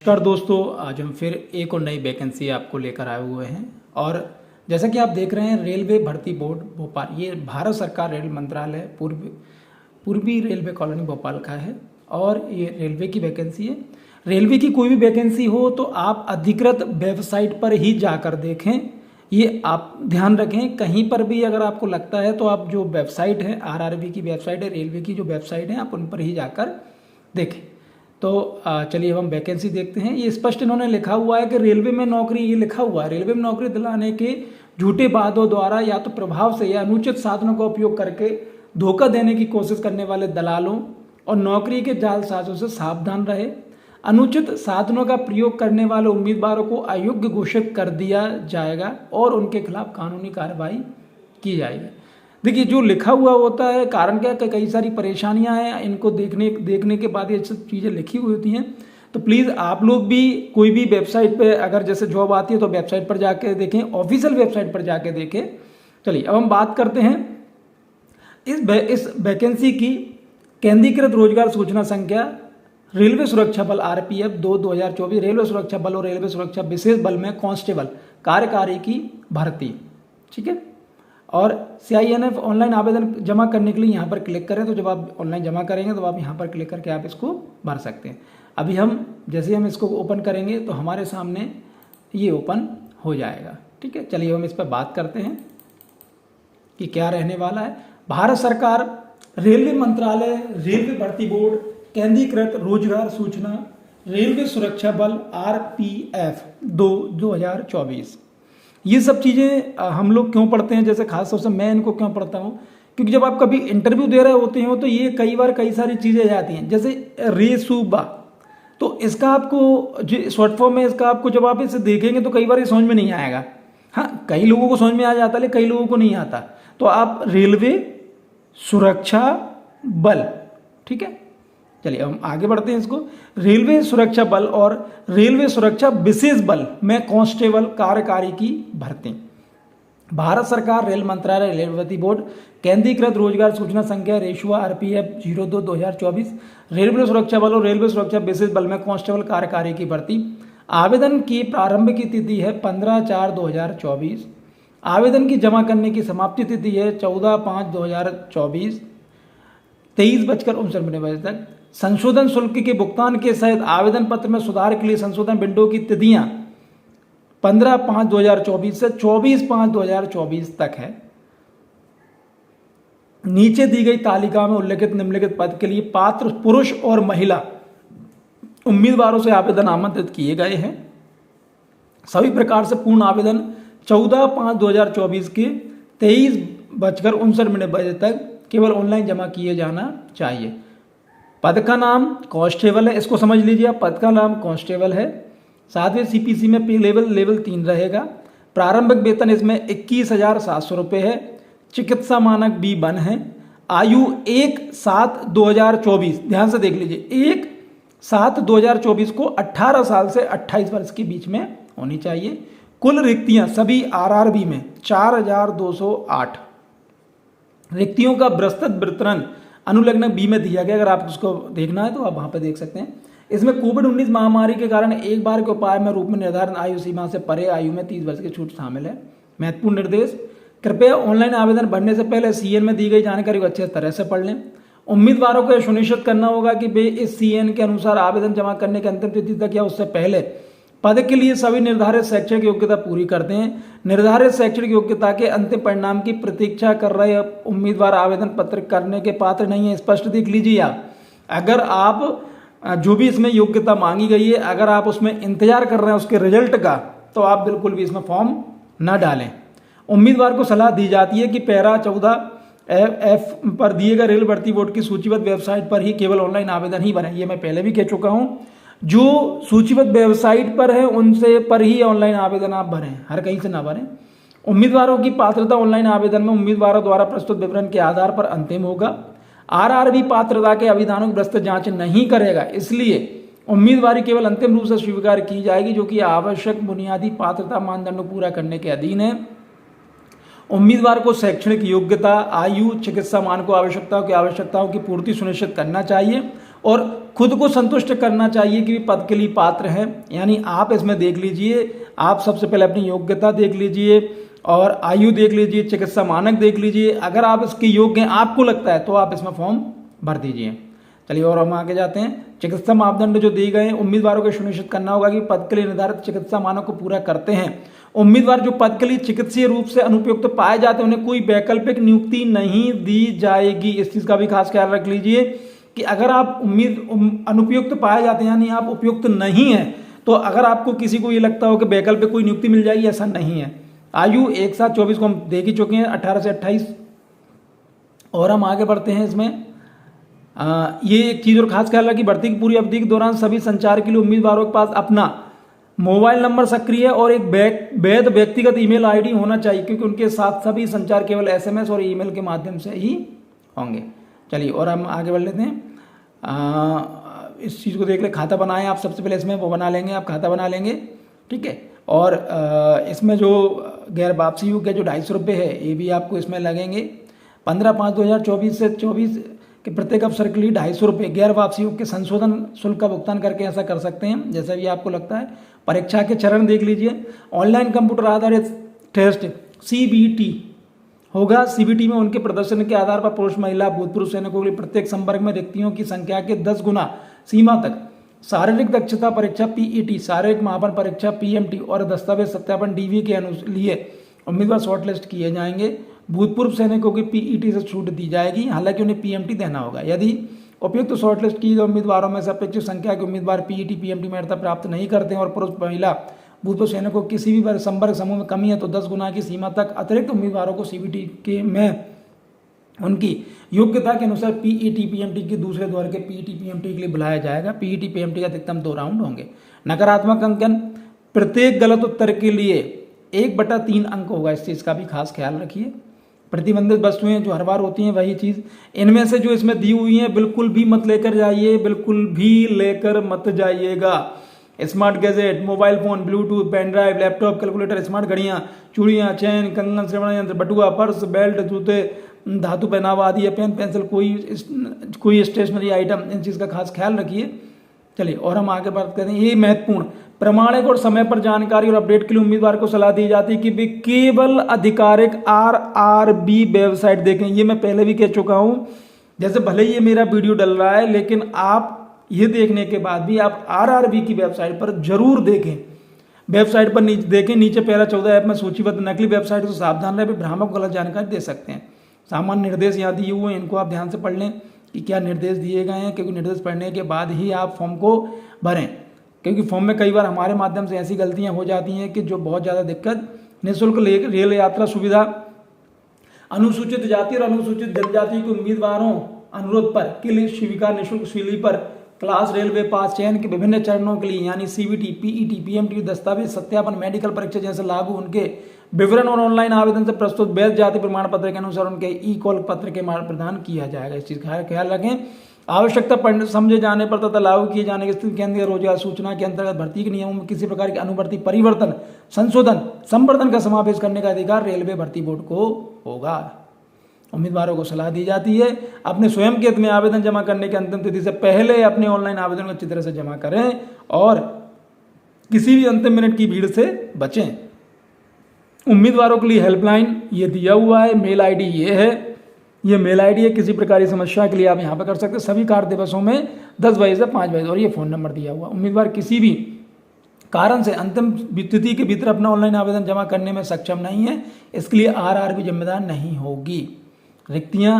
नमस्कार दोस्तों, आज हम फिर एक और नई वैकेंसी आपको लेकर आए हुए हैं। और जैसा कि आप देख रहे हैं, रेलवे भर्ती बोर्ड भोपाल, ये भारत सरकार रेल मंत्रालय पूर्वी रेलवे कॉलोनी भोपाल का है और ये रेलवे की वैकेंसी है। रेलवे की कोई भी वैकेंसी हो तो आप अधिकृत वेबसाइट पर ही जाकर देखें, ये आप ध्यान रखें। कहीं पर भी अगर आपको लगता है तो आप जो वेबसाइट है, आरआरबी की वेबसाइट है, रेलवे की जो वेबसाइट है, आप उन पर ही जाकर देखें। तो चलिए अब हम वैकेंसी देखते हैं। ये स्पष्ट इन्होंने लिखा हुआ है कि रेलवे में नौकरी, ये लिखा हुआ है, रेलवे में नौकरी दिलाने के झूठे वादों द्वारा या तो प्रभाव से या अनुचित साधनों का उपयोग करके धोखा देने की कोशिश करने वाले दलालों और नौकरी के जालसाजों से सावधान रहे। अनुचित साधनों का प्रयोग करने वाले उम्मीदवारों को अयोग्य घोषित कर दिया जाएगा और उनके खिलाफ कानूनी कार्रवाई की जाएगी। देखिए, जो लिखा हुआ होता है, कारण क्या है, कई सारी परेशानियां हैं, इनको देखने के बाद ये सब चीज़ें लिखी हुई होती हैं। तो प्लीज़ आप लोग भी कोई भी वेबसाइट पे अगर जैसे जॉब आती है तो वेबसाइट पर जाके देखें, ऑफिशियल वेबसाइट पर जाके देखें। चलिए अब हम बात करते हैं इस वैकेंसी की। केंद्रीकृत रोजगार सूचना संख्या रेलवे सुरक्षा बल आरपीएफ 2024, रेलवे सुरक्षा बल और रेलवे सुरक्षा विशेष बल में कांस्टेबल कार्यकारी की भर्ती, ठीक है। और CINF ऑनलाइन आवेदन जमा करने के लिए यहाँ पर क्लिक करें, तो जब आप ऑनलाइन जमा करेंगे तो आप यहाँ पर क्लिक करके आप इसको भर सकते हैं। अभी जैसे हम इसको ओपन करेंगे तो हमारे सामने ये ओपन हो जाएगा, ठीक है। चलिए हम इस पर बात करते हैं कि क्या रहने वाला है। भारत सरकार रेलवे मंत्रालय, रेलवे भर्ती बोर्ड, केंद्रीकृत रोजगार सूचना, रेलवे सुरक्षा बल RPF 2024, ये सब चीज़ें हम लोग क्यों पढ़ते हैं, जैसे खास तौर से मैं इनको क्यों पढ़ता हूँ, क्योंकि जब आप कभी इंटरव्यू दे रहे होते हो तो ये कई सारी चीज़ें जाती हैं, जैसे रेसूबा। तो इसका आपको जो शॉर्ट फॉर्म है, इसका आपको जब आप इसे देखेंगे तो कई बार ये समझ में नहीं आएगा। हाँ, कई लोगों को समझ में आ जाता है, लेकिन कई लोगों को नहीं आता। तो आप रेलवे सुरक्षा बल, ठीक है। चलिए हम आगे बढ़ते हैं इसको। रेलवे सुरक्षा बल और रेलवे सुरक्षा विशेष बल में कांस्टेबल कार्यकारी की भर्ती। भारत सरकार रेल मंत्रालय, रेलवे भर्ती बोर्ड, केंद्रीकृत रोजगार सूचना संख्या रेशुआ RPF 02/2024, रेलवे सुरक्षा बल और रेलवे सुरक्षा विशेष बल में कांस्टेबल कार्यकारी की भर्ती। आवेदन की प्रारंभ की तिथि है 15/4/2024। आवेदन की जमा करने की समाप्ति तिथि है 14/5/2024, 23:59 तक। संशोधन शुल्क के भुगतान के सहित आवेदन पत्र में सुधार के लिए संशोधन विंडो की तिथियां 15/5/2024 से 24/5/2024 तक है। नीचे दी गई तालिका में उल्लेखित निम्नलिखित पद के लिए पात्र पुरुष और महिला उम्मीदवारों से आवेदन आमंत्रित किए गए हैं। सभी प्रकार से पूर्ण आवेदन 14/5/2024 के 23:59 तक केवल ऑनलाइन जमा किए जाना चाहिए। पद का नाम कांस्टेबल है, इसको समझ लीजिए आप, पद का नाम कांस्टेबल है। साथ में CPC में पे लेवल 3 रहेगा। प्रारंभिक वेतन इसमें 21,700 रुपये है। चिकित्सा मानक B1 है। आयु 1/7/2024, ध्यान से देख लीजिए, 1/7/2024 को 18 साल से 28 वर्ष के बीच में होनी चाहिए। कुल रिक्तियां सभी RRB में 4,208 रिक्तियों का विस्तृत वितरण अनुलग्न B में दिया गया। अगर आप उसको देखना है तो आप वहां पर देख सकते हैं। इसमें कोविड-19 महामारी के कारण एक बार के उपाय में रूप में निर्धारित आयु सीमा से परे आयु में 30 वर्ष की छूट शामिल है। महत्वपूर्ण निर्देश, कृपया ऑनलाइन आवेदन भरने से पहले CN में दी गई जानकारी को अच्छे तरह से पढ़ लें। उम्मीदवारों को यह सुनिश्चित करना होगा कि वे इस CN के अनुसार आवेदन जमा करने की अंतिम तिथि तक या उससे पहले पद के लिए सभी निर्धारित शैक्षणिक योग्यता पूरी करते हैं। निर्धारित शैक्षणिक योग्यता के अंतिम परिणाम की प्रतीक्षा कर रहे उम्मीदवार आवेदन पत्र करने के पात्र नहीं है। स्पष्ट देख लीजिए आप, अगर आप जो भी इसमें योग्यता मांगी गई है, अगर आप उसमें इंतजार कर रहे हैं उसके रिजल्ट का, तो आप बिल्कुल भी इसमें फॉर्म न डालें। उम्मीदवार को सलाह दी जाती है कि पैरा 14F पर दिए गए रेल भर्ती बोर्ड की सूचीबद्ध वेबसाइट पर ही केवल ऑनलाइन आवेदन ही भरें। ये मैं पहले भी कह चुका हूं, जो सूचीबद्ध वेबसाइट पर है उनसे पर ही ऑनलाइन आवेदन आप भरें, हर कहीं से ना भरें। उम्मीदवारों की पात्रता ऑनलाइन आवेदन में उम्मीदवारों द्वारा प्रस्तुत विवरण के आधार पर अंतिम होगा। RRB पात्रता के अभिधानों की विस्तृत जांच नहीं करेगा, इसलिए उम्मीदवारी केवल अंतिम रूप से स्वीकार की जाएगी जो कि आवश्यक बुनियादी पात्रता मानदंडों पूरा करने के अधीन है। उम्मीदवार को शैक्षणिक योग्यता, आयु, चिकित्सा मानकों आवश्यकताओं की पूर्ति सुनिश्चित करना चाहिए। और खुद को संतुष्ट करना चाहिए कि पद के लिए पात्र हैं। यानी आप इसमें देख लीजिए, आप सबसे पहले अपनी योग्यता देख लीजिए और आयु देख लीजिए, चिकित्सा मानक देख लीजिए। अगर आप इसके योग्य हैं, आपको लगता है, तो आप इसमें फॉर्म भर दीजिए। चलिए और हम आगे जाते हैं। चिकित्सा मापदंड जो दिए गए हैं, उम्मीदवारों को सुनिश्चित करना होगा कि पद के लिए निर्धारित चिकित्सा मानक को पूरा करते हैं। उम्मीदवार जो पद के लिए चिकित्सीय रूप से अनुपयुक्त पाए जाते हैं, उन्हें कोई वैकल्पिक नियुक्ति नहीं दी जाएगी। इस चीज का भी खास ख्याल रख लीजिए कि अगर आप अनुपयुक्त पाए जाते हैं, यानी आप उपयुक्त नहीं है, तो अगर आपको किसी को ये लगता हो कि वैकल्पिक कोई नियुक्ति मिल जाएगी, ऐसा नहीं है। आयु 1/7/24 को हम देख ही चुके हैं, 18 से 28। और हम आगे बढ़ते हैं इसमें। ये एक चीज और खास ख्याल रखिए, भर्ती की पूरी अवधि के दौरान सभी संचार के लिए उम्मीदवारों के पास अपना मोबाइल नंबर सक्रिय और एक वैध व्यक्तिगत ईमेल आईडी होना चाहिए, क्योंकि उनके साथ सभी संचार केवल एसएमएस और ईमेल के माध्यम से ही होंगे। चलिए और हम आगे बढ़ लेते हैं। इस चीज़ को देख ले, खाता बनाएं आप, सबसे पहले इसमें वो बना लेंगे, आप खाता बना लेंगे, ठीक है। और इसमें जो गैर वापसी योग्य जो 250 रुपये है, ये भी आपको इसमें लगेंगे। 15/5/2024 से 24 के प्रत्येक अवसर के लिए 250 रुपये गैर वापसी योग्य के संशोधन शुल्क का भुगतान करके ऐसा कर सकते हैं, जैसा भी आपको लगता है। परीक्षा के चरण देख लीजिए। ऑनलाइन कंप्यूटर आधारित टेस्ट CBT होगा। CBT में उनके प्रदर्शन के आधार पर पुरुष महिला भूतपूर्व सैनिकों के लिए प्रत्येक संवर्ग में रिक्तियों की संख्या के 10 गुना सीमा तक शारीरिक दक्षता परीक्षा PET, शारीरिक मापन परीक्षा PMT और दस्तावेज सत्यापन DV के लिए उम्मीदवार शॉर्टलिस्ट किए जाएंगे। भूतपूर्व सैनिकों की PET से छूट दी जाएगी, हालांकि उन्हें PMT देना होगा। यदि उपयुक्त शॉर्टलिस्ट किए गए उम्मीदवारों में से अपेक्षित संख्या के उम्मीदवार PET PMT में अर्हता प्राप्त नहीं करते हैं और पुरुष महिला भूतपूर्व सैनिकों किसी भी संवर्ग समूह में कमी है, तो 10 गुना की सीमा तक अतिरिक्त उम्मीदवारों को CBT के में उनकी योग्यता के अनुसार PET PMT के दूसरे दौर के PET PMT के लिए बुलाया जाएगा। PET PMT का अधिकतम 2 राउंड होंगे। नकारात्मक अंकन, प्रत्येक गलत उत्तर के लिए 1/3 अंक होगा। इस चीज़ का भी खास ख्याल रखिए। प्रतिबंधित वस्तुएं जो हर बार होती हैं वही चीज़, इनमें से जो इसमें दी हुई हैं बिल्कुल भी मत लेकर जाइए, बिल्कुल भी लेकर मत जाइएगा। Smart gadget, mobile phone, Bluetooth, pen drive, laptop, calculator, smart घड़ियाँ, चूड़ियाँ, चैन, कंगन, श्रवण यंत्र, बटुआ, पर्स, बेल्ट, जूते, धातु पहनावा आदि, पेन, पेंसिल, कोई स्टेशनरी आइटम, इन चीज़ का खास ख्याल रखिए। चलिए और हम आगे बात करें। ये महत्वपूर्ण प्रमाणिक और समय पर जानकारी और अपडेट के लिए उम्मीदवार को सलाह दी जाती है कि वे केवल आधिकारिक RRB वेबसाइट देखें। ये मैं पहले भी कह चुका हूं, जैसे भले ही ये मेरा वीडियो डल रहा है, लेकिन आप ये देखने के बाद भी आप RRB की वेबसाइट पर जरूर देखें। वेबसाइट पर देखें, नीचे पैरा 14 ऐप में सूचीबद्ध नकली वेबसाइट से सावधान रहे, भ्रामक गलत जानकारी दे सकते हैं। सामान्य निर्देश यहाँ दिए हुए हैं, इनको आप ध्यान से पढ़ लें कि क्या निर्देश दिए गए हैं, क्योंकि निर्देश पढ़ने के बाद ही आप फॉर्म को भरें, क्योंकि फॉर्म में कई बार हमारे माध्यम से ऐसी गलतियां हो जाती हैं कि जो बहुत ज़्यादा दिक्कत। निःशुल्क रेल यात्रा सुविधा, अनुसूचित जाति और अनुसूचित जनजाति के उम्मीदवारों अनुरोध पर के लिए स्वीकार निःशुल्क स्लीपर क्लास रेलवे पास चयन के विभिन्न चरणों के लिए, यानी CBT, PET, PMT, दस्तावेज सत्यापन, मेडिकल परीक्षा जैसे लागू उनके विवरण और ऑनलाइन आवेदन से प्रस्तुत वैध जाति प्रमाण पत्र के अनुसार उनके ई-कॉल पत्र के प्रदान किया जाएगा। इस चीज का ख्याल रखें। आवश्यकता समझे जाने पर तथा लागू किए जाने की स्थिति के अंतर्गत रोजगार सूचना के अंतर्गत भर्ती के नियमों में किसी प्रकार की अनुवर्ती परिवर्तन, संशोधन, संवर्धन का समावेश करने का अधिकार रेलवे भर्ती बोर्ड को होगा। उम्मीदवारों को सलाह दी जाती है अपने स्वयं के हित में आवेदन जमा करने की अंतिम तिथि से पहले अपने ऑनलाइन आवेदन को अच्छी तरह से जमा करें और किसी भी अंतिम मिनट की भीड़ से बचें। उम्मीदवारों के लिए हेल्पलाइन ये दिया हुआ है, मेल आईडी ये है, ये मेल आईडी है। किसी प्रकार की समस्या के लिए आप यहाँ पर कर सकते हैं। सभी कार्य दिवसों में 10 बजे से 5 बजे, और ये फ़ोन नंबर दिया हुआ। उम्मीदवार किसी भी कारण से अंतिम तिथि के भीतर अपना ऑनलाइन आवेदन जमा करने में सक्षम नहीं है, इसके लिए RRB जिम्मेदार नहीं होगी। रिक्तियाँ,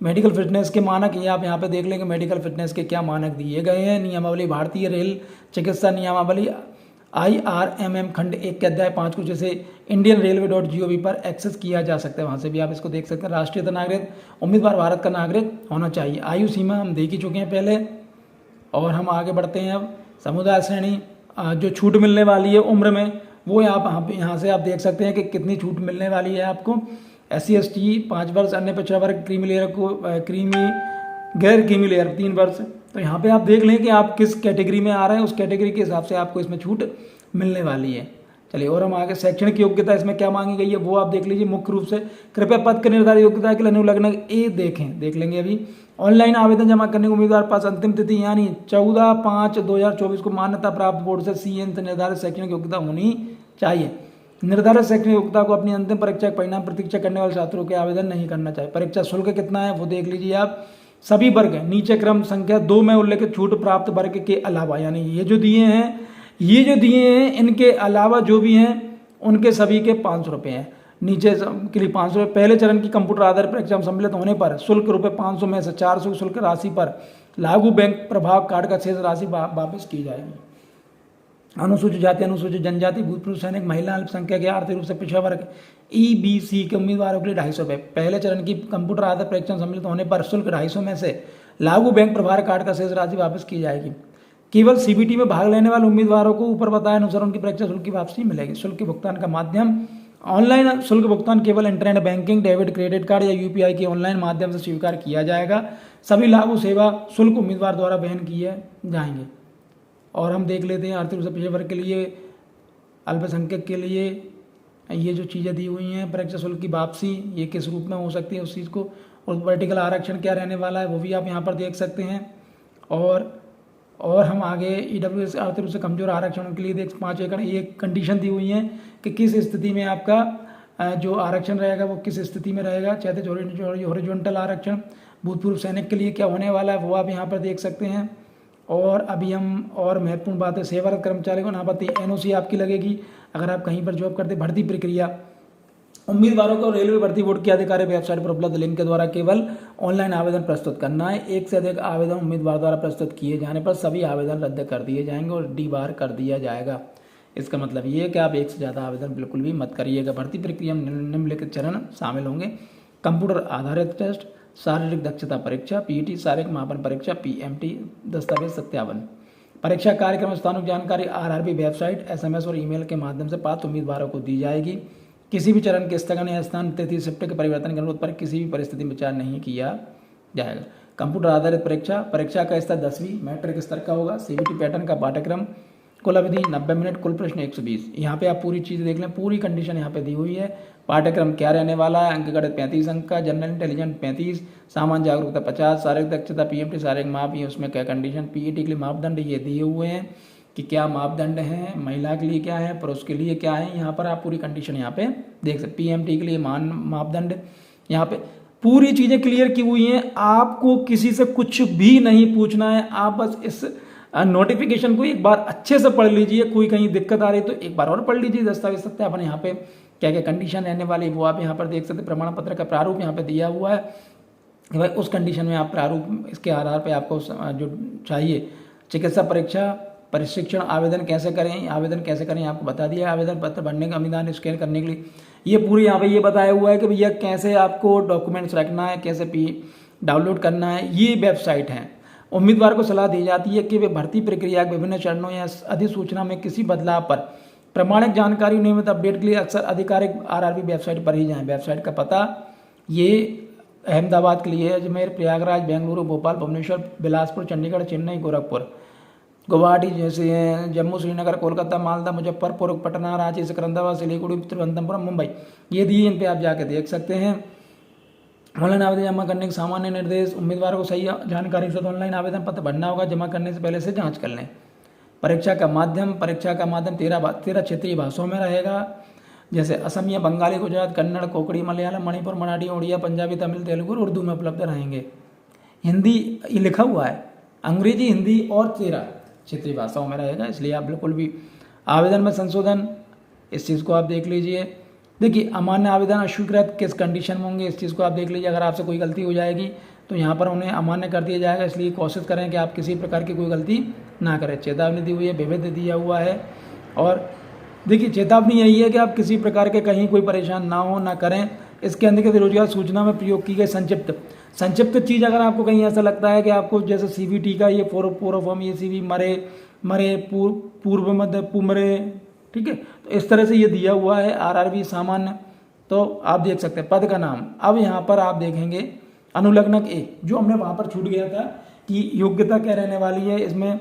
मेडिकल फिटनेस के मानक, ये आप यहाँ पे देख लेंगे मेडिकल फिटनेस के क्या मानक दिए गए हैं। नियमावली, भारतीय रेल चिकित्सा नियमावली IRMM खंड 1 के अध्याय 5 को जैसे indianrailway.gov पर एक्सेस किया जा सकता है, वहाँ से भी आप इसको देख सकते हैं। राष्ट्रीय नागरिक, उम्मीदवार भारत का नागरिक होना चाहिए। आयु सीमा हम देख ही चुके हैं पहले, और हम आगे बढ़ते हैं अब। समुदाय श्रेणी, जो छूट मिलने वाली है उम्र में, वो यहाँ से आप देख सकते हैं कि कितनी छूट मिलने वाली है आपको। SC ST 5 वर्ष, अन्य पिछड़ा वर्ग, क्रीमी लेयर को गैर क्रीमी लेयर 3 वर्ष। तो यहाँ पे आप देख लें कि आप किस कैटेगरी में आ रहे हैं, उस कैटेगरी के हिसाब से आपको इसमें छूट मिलने वाली है। चलिए और हम आगे शैक्षणिक योग्यता इसमें क्या मांगी गई है वो आप देख लीजिए। मुख्य रूप से कृपया पद के निर्धारित योग्यता के लिए अनुलग्नक A देख लेंगे अभी। ऑनलाइन आवेदन जमा करने के उम्मीदवार पास अंतिम तिथि यानी 14/5/2024 को मान्यता प्राप्त बोर्ड से CN से निर्धारित शैक्षणिक योग्यता होनी चाहिए। निर्धारित शैक्षणिक योग्यता को अपनी अंतिम परीक्षा के परिणाम प्रतीक्षा करने वाले छात्रों के आवेदन नहीं करना चाहिए। परीक्षा शुल्क कितना है वो देख लीजिए आप। सभी वर्ग नीचे क्रम संख्या 2 में उल्लेखित छूट प्राप्त वर्ग के अलावा, यानी ये जो दिए हैं इनके अलावा जो भी हैं उनके सभी के 500 रुपये हैं। नीचे के लिए 500 रुपये। पहले चरण की कंप्यूटर आधारित परीक्षा में सम्मिलित होने पर शुल्क ₹500 में से 400 शुल्क राशि पर लागू बैंक प्रभाव कार्ड का शेष राशि वापस की जाएगी। अनुसूचित जाति, अनुसूचित जनजाति, भूतपूर्व सैनिक, महिला, अल्पसंख्यक या आर्थिक रूप से पिछड़ा वर्ग EBC के उम्मीदवारों के लिए 250 रुपये। पहले चरण की कंप्यूटर आधारित परीक्षा में सम्मिलित होने पर शुल्क 250 में से लागू बैंक प्रभार कार्ड का शेष राशि वापस की जाएगी। केवल CBT में भाग लेने वाले उम्मीदवारों को ऊपर बताए अनुसार उनकी परीक्षा शुल्क की वापसी मिलेगी। शुल्क के भुगतान का माध्यम ऑनलाइन शुल्क भुगतान केवल internet banking, debit credit card या UPI के ऑनलाइन माध्यम से स्वीकार किया जाएगा। सभी लागू सेवा शुल्क उम्मीदवार द्वारा वहन किए जाएंगे। और हम देख लेते हैं आर्थिक रूप से पिछड़े वर्ग के लिए, अल्पसंख्यक के लिए ये जो चीज़ें दी हुई हैं परीक्षा शुल्क की वापसी ये किस रूप में हो सकती है उस चीज़ को, और वर्टिकल आरक्षण क्या रहने वाला है वो भी आप यहाँ पर देख सकते हैं। और हम आगे EWS आर्थिक रूप से कमजोर आरक्षणों के लिए देख 5 एकड़ ये कंडीशन दी हुई है कि किस स्थिति में आपका जो आरक्षण रहेगा वो किस स्थिति में रहेगा। चाहे हॉरिजॉन्टल आरक्षण भूतपूर्व सैनिक के लिए क्या होने वाला है वो आप यहाँ पर देख सकते हैं। और अभी हम और महत्वपूर्ण बात है सेवारत कर्मचारी को अनापत्ति NOC आपकी लगेगी अगर आप कहीं पर जॉब करते। भर्ती प्रक्रिया उम्मीदवारों को रेलवे भर्ती बोर्ड की आधिकारिक वेबसाइट पर उपलब्ध लिंक के द्वारा केवल ऑनलाइन आवेदन प्रस्तुत करना है। एक से अधिक आवेदन उम्मीदवार द्वारा प्रस्तुत किए जाने पर सभी आवेदन रद्द कर दिए जाएंगे और डीबार कर दिया जाएगा। इसका मतलब ये है कि आप एक से ज़्यादा आवेदन बिल्कुल भी मत करिएगा। भर्ती प्रक्रिया में निम्नलिखित चरण शामिल होंगे: कंप्यूटर आधारित टेस्ट, शारीरिक दक्षता परीक्षा PET, शारीरिक मापन परीक्षा PMT, दस्तावेज सत्यापन। परीक्षा कार्यक्रम स्थानों की जानकारी RRB वेबसाइट, SMS और ईमेल के माध्यम से पात्र उम्मीदवारों को दी जाएगी। किसी भी चरण के स्थगन या स्थान तिथि शिफ्ट के परिवर्तन के अनुरोध पर किसी भी परिस्थिति में विचार नहीं किया जाएगा। कंप्यूटर आधारित परीक्षा का स्तर 10वीं मैट्रिक स्तर का होगा। CBT पैटर्न का पाठ्यक्रम, कुल अवधि 90 मिनट, कुल प्रश्न 120। यहाँ पे आप पूरी चीज़ देख लें, पूरी कंडीशन यहाँ पे दी हुई है। पाठ्यक्रम क्या रहने वाला है, अंकगणित 35 अंक का, जनरल इंटेलिजेंस 35, सामान्य जागरूकता 50, शारीरिक दक्षता PMT शारीरिक माप, ये उसमें क्या कंडीशन, PET के लिए मापदंड ये दिए हुए हैं कि क्या मापदंड हैं, महिला के लिए क्या है, पुरुष के लिए क्या है। यहाँ पर आप पूरी कंडीशन यहाँ पे देख सकते। PMT के लिए मापदंड यहाँ पे पूरी चीज़ें क्लियर की हुई हैं। आपको किसी से कुछ भी नहीं पूछना है, आप बस इस नोटिफिकेशन को एक बार अच्छे से पढ़ लीजिए। कोई कहीं दिक्कत आ रही तो एक बार और पढ़ लीजिए। दस्तावेज सत्यापन यहाँ पे क्या क्या कंडीशन रहने वाली वो आप यहाँ पर देख सकते। प्रमाण पत्र का प्रारूप यहाँ पे दिया हुआ है कि भाई उस कंडीशन में आप प्रारूप इसके आधार पे आपको जो चाहिए। चिकित्सा परीक्षा प्रशिक्षण आवेदन कैसे करें आपको बता दिया। आवेदन पत्र भरने का अभिधान स्कैन करने के लिए ये पूरी यहाँ पे ये बताया हुआ है कि भैया कैसे आपको डॉक्यूमेंट्स रखना है, कैसे डाउनलोड करना है। ये वेबसाइट है। उम्मीदवार को सलाह दी जाती है कि वे भर्ती प्रक्रिया के विभिन्न चरणों या अधिसूचना में किसी बदलाव पर प्रमाणिक जानकारी नियमित अपडेट के लिए अक्सर आधिकारिक RRB वेबसाइट पर ही जाएं। वेबसाइट का पता ये अहमदाबाद के लिए है, अजमेर, प्रयागराज, बेंगलुरु, भोपाल, भुवनेश्वर, बिलासपुर, चंडीगढ़, चेन्नई, गोरखपुर, गुवाहाटी जैसे हैं, जम्मू, श्रीनगर, कोलकाता, मालदा, मुजफ्फरपुर, पटना, रांची, सिकंदराबाद, सिलीगुड़ी, तिरुवनंतपुरम, मुंबई, ये दिए। इन पे आप जाके देख सकते हैं। ऑनलाइन आवेदन जमा करने के सामान्य निर्देश: उम्मीदवार को सही जानकारी से ऑनलाइन आवेदन पत्र भरना होगा। जमा करने से पहले से जांच कर लें। परीक्षा का माध्यम 13 क्षेत्रीय भाषाओं में रहेगा, जैसे असमिया, बंगाली, गुजरात, कन्नड़, कोंकणी, मलयालम, मणिपुर, मराठी, उड़िया, पंजाबी, तमिल, तेलुगु और उर्दू में उपलब्ध रहेंगे। हिंदी ये लिखा हुआ है, अंग्रेजी, हिंदी और 13 क्षेत्रीय भाषाओं में रहेगा। इसलिए आप बिल्कुल भी आवेदन में संशोधन इस चीज़ को आप देख लीजिए। देखिए अमान्य आवेदन अस्वीकृत किस कंडीशन में होंगे इस चीज़ को आप देख लीजिए। अगर आपसे कोई गलती हो जाएगी तो यहाँ पर उन्हें अमान्य कर दिया जाएगा। इसलिए कोशिश करें कि आप किसी प्रकार की कोई गलती ना करें। चेतावनी दी हुई है, विभेद दिया हुआ है। और देखिए चेतावनी यही है कि आप किसी प्रकार के कहीं कोई परेशान ना हो ना करें। इसके अंतर्गत रोजगार सूचना में प्रयोग की गई संक्षिप्त चीज़ अगर आपको कहीं ऐसा लगता है कि आपको जैसे CBT का ये फॉर्म ये CV मरे पूर्व मध्य पुमरे, ठीक है, तो इस तरह से ये दिया हुआ है। RRB सामान्य तो आप देख सकते हैं। पद का नाम अब यहाँ पर आप देखेंगे अनुलग्नक A जो हमने वहाँ पर छूट गया था कि योग्यता क्या रहने वाली है। इसमें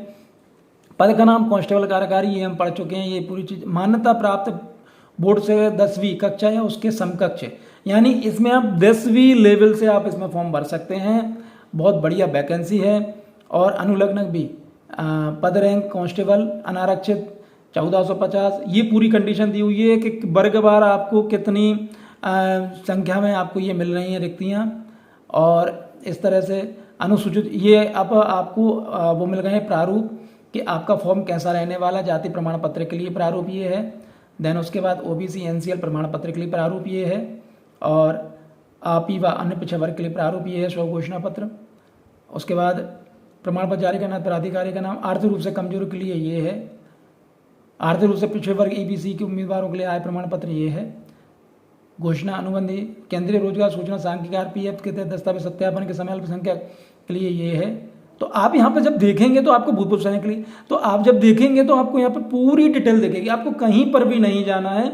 पद का नाम कांस्टेबल कार्यकारी ये हम पढ़ चुके हैं। ये पूरी चीज़ मान्यता प्राप्त बोर्ड से 10वीं कक्षा या उसके समकक्ष, यानी इसमें आप 10वीं लेवल से आप इसमें फॉर्म भर सकते हैं। बहुत बढ़िया वैकेंसी है। और अनुलग्नक भी पद रैंक कांस्टेबल अनारक्षित 1450, ये पूरी कंडीशन दी हुई है कि वर्गवार आपको कितनी संख्या में आपको ये मिल रही हैं रिक्तियाँ। और इस तरह से अनुसूचित ये अब आपको वो मिल गए हैं प्रारूप कि आपका फॉर्म कैसा रहने वाला। जाति प्रमाण पत्र के लिए प्रारूप ये है। देन उसके बाद ओबीसी एनसीएल प्रमाण पत्र के लिए प्रारूप ये है। और आपी व अन्य पिछड़ा वर्ग के लिए प्रारूप ये है स्वघोषणा पत्र। उसके बाद प्रमाण पत्र जारी करना प्राधिकारी का नाम। आर्थिक रूप से कमजोर के लिए ये है। आर्थिक रूप से पिछड़े वर्ग ईबीसी के उम्मीदवारों के लिए आय प्रमाण पत्र ये है। घोषणा अनुबंधी केंद्रीय रोजगार सूचना सांख्यिकी आरपीएफ के तहत दस्तावेज सत्यापन के समय अल्पसंख्यक के लिए ये है। तो आप यहाँ पर जब देखेंगे तो आपको भूतपूर्व सैनिक के लिए, तो आप जब देखेंगे तो आपको यहाँ पर पूरी डिटेल दिखेगी, आपको कहीं पर भी नहीं जाना है।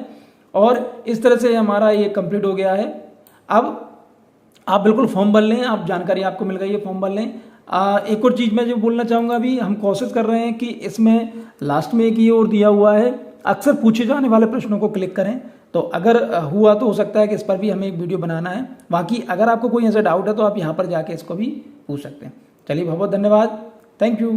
और इस तरह से हमारा ये कंप्लीट हो गया है। अब आप बिल्कुल फॉर्म भर लें, आप जानकारी आपको मिल गई है, फॉर्म भर लें। एक और चीज़ मैं जो बोलना चाहूँगा, अभी हम कोशिश कर रहे हैं कि इसमें लास्ट में एक ये और दिया हुआ है, अक्सर पूछे जाने वाले प्रश्नों को क्लिक करें। तो अगर हुआ तो हो सकता है कि इस पर भी हमें एक वीडियो बनाना है। बाकी अगर आपको कोई ऐसा डाउट है तो आप यहाँ पर जाके इसको भी पूछ सकते हैं। चलिए बहुत बहुत धन्यवाद, थैंक यू।